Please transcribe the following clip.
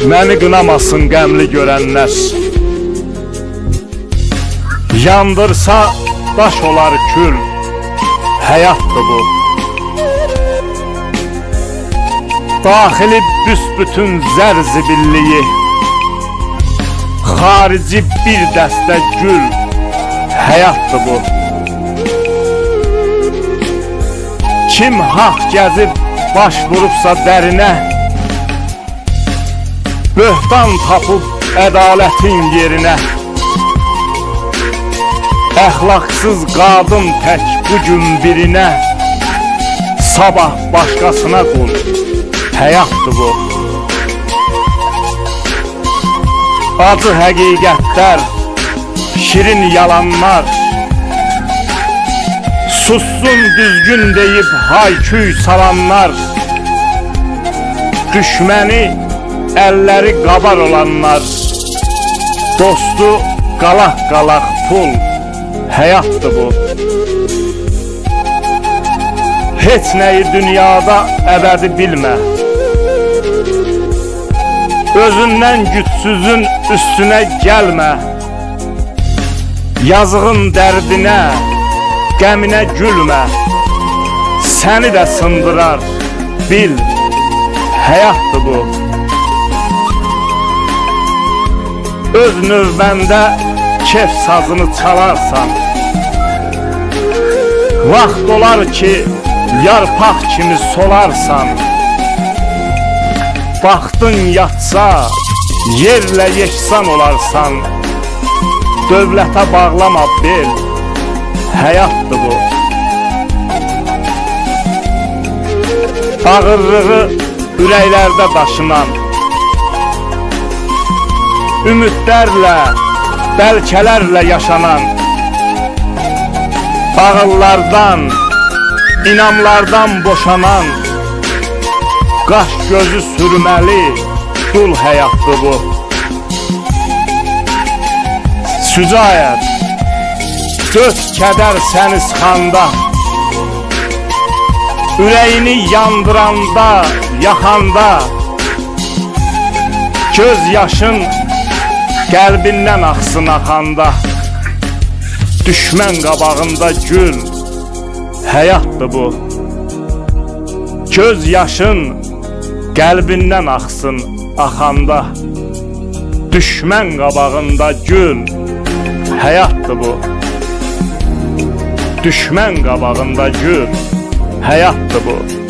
məni qınamasın qəmli görənlər. Yandırsa daş olar kül, həyatdır bu. Daxili büsbütün zərzibilliyi, xarici bir dəstə gül, həyatdır bu. Kim haq gəzib baş vurubsa dərinə, böhtan tapıb ədalətin yerinə, əxlaqsız qadın tək bugün birinə, sabah başqasına qul, həyatdır bu. Acı həqiqətlər, şirin yalanlar, sussun düzgün deyib hayküy salanlar, düşməni əlləri qabar olanlar, dostu qalaq-qalaq pul, həyatdır bu. Heç nəyi dünyada əbədi bilmə, özündən gücsüzün üstünə gəlmə, yazığın dərdinə, qəminə gülmə, səni də sındırar, bil, həyatdır bu. Öz növbəndə kef sazını çalarsan, vaxt olar ki, yarpaq kimi solarsan, baxdın yatsa, yerlə yeksan olarsan, dövlətə bağlama bel, həyatdır bu. Ağırlığı ürəklərdə daşınan, ümidlərlə, bəlkələrlə yaşanan, ağıllardan, inamlardan boşanan, qaş gözü sürməli, dul həyatdır bu. Sücayət, göz kədər səni sıxanda, ürəyini yandıranda, yaxanda, göz yaşın qəlbindən axsın axanda, düşmən qabağında gül, həyatdır bu. Göz yaşın qəlbindən axsın axanda, düşmən qabağında gül, həyatdır bu. Düşmən qabağında gül, həyatdır bu.